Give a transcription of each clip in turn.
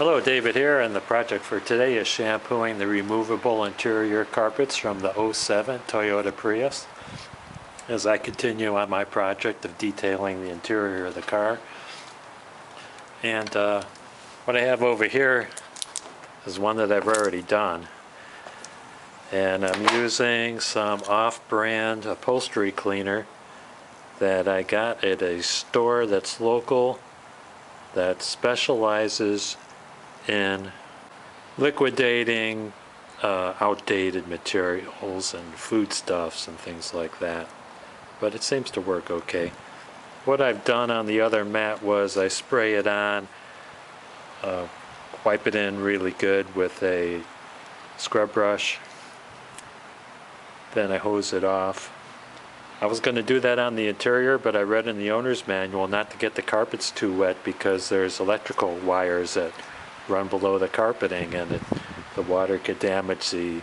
Hello, David here, and the project for today is shampooing the removable interior carpets from the '07 Toyota Prius as I continue on my project of detailing the interior of the car. And what I have over here is one that I've already done, and I'm using some off-brand upholstery cleaner that I got at a store that's local that specializes in liquidating outdated materials and foodstuffs and things like that, but it seems to work okay. What I've done on the other mat was I spray it on, wipe it in really good with a scrub brush, then I hose it off. I was going to do that on the interior, but I read in the owner's manual not to get the carpets too wet because there's electrical wires that run below the carpeting, and the water could damage the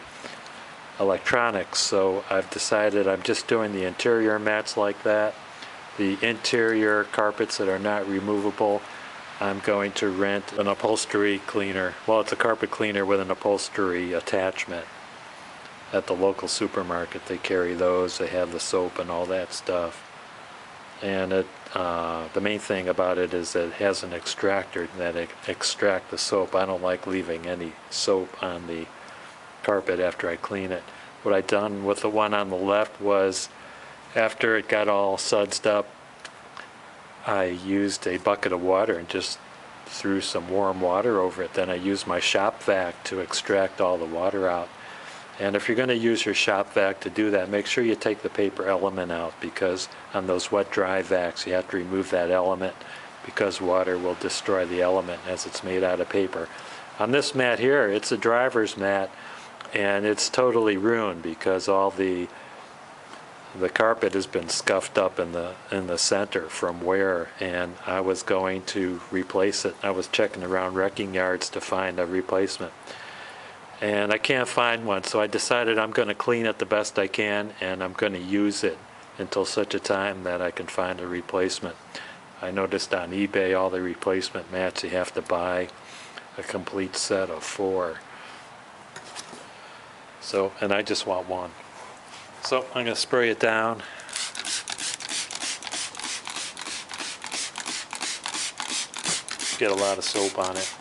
electronics. So I've decided I'm just doing the interior mats like that. The interior carpets that are not removable, I'm going to rent an upholstery cleaner. Well, it's a carpet cleaner with an upholstery attachment. At the local supermarket they carry those. They have the soap and all that stuff. And the main thing about it is that it has an extractor that extracts the soap. I don't like leaving any soap on the carpet after I clean it. What I done with the one on the left was, after it got all sudsed up, I used a bucket of water and just threw some warm water over it. Then I used my shop vac to extract all the water out. And if you're going to use your shop vac to do that, make sure you take the paper element out, because on those wet dry vacs you have to remove that element because water will destroy the element as it's made out of paper. On this mat here, it's a driver's mat, and it's totally ruined because all the carpet has been scuffed up in the center from wear, and I was going to replace it. I was checking around wrecking yards to find a replacement, and I can't find one, so I decided I'm going to clean it the best I can, and I'm going to use it until such a time that I can find a replacement. I noticed on eBay all the replacement mats, you have to buy a complete set of 4. So, and I just want one. So I'm going to spray it down. Get a lot of soap on it.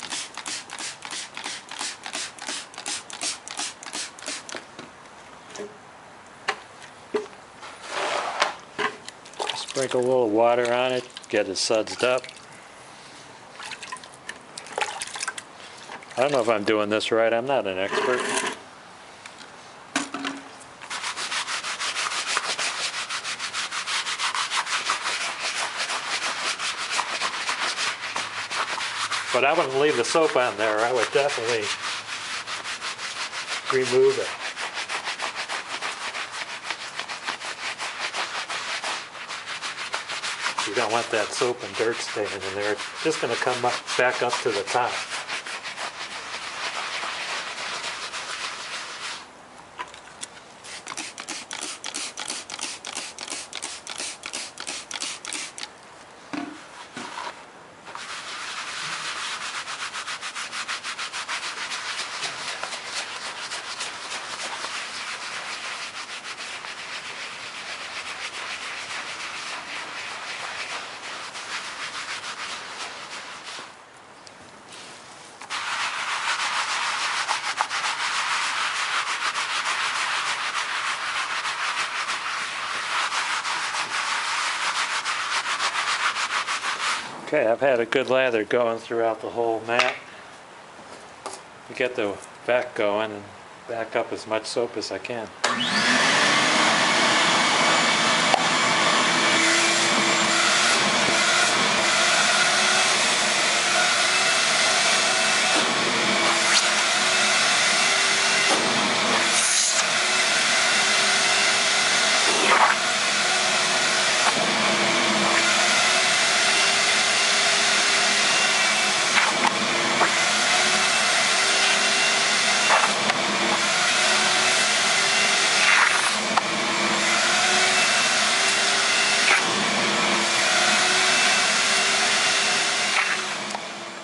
Sprinkle a little water on it, get it sudsed up. I don't know if I'm doing this right, I'm not an expert. But I wouldn't leave the soap on there, I would definitely remove it. You don't want that soap and dirt staying in there. It's just going to come back up to the top. Okay, I've had a good lather going throughout the whole mat. You get the vac going and back up as much soap as I can.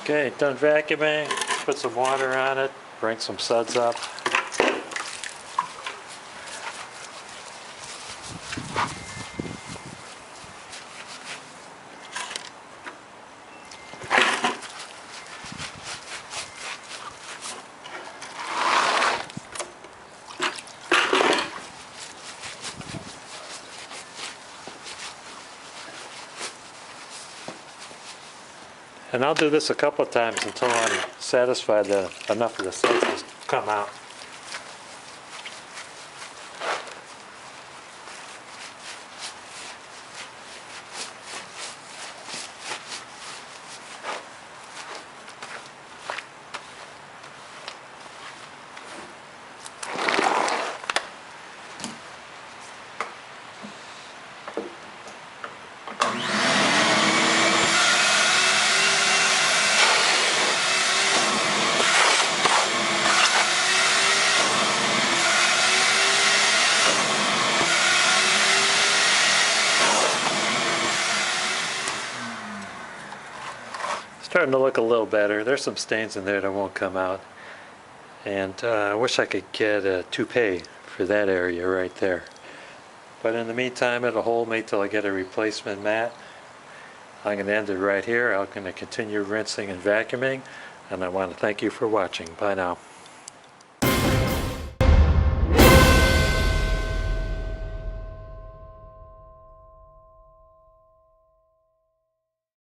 Okay, done vacuuming. Put some water on it, bring some suds up. And I'll do this a couple of times until I'm satisfied that enough of the suds has come out. Starting to look a little better. There's some stains in there that won't come out. And I wish I could get a toupee for that area right there. But in the meantime, it'll hold me till I get a replacement mat. I'm going to end it right here. I'm going to continue rinsing and vacuuming. And I want to thank you for watching. Bye now.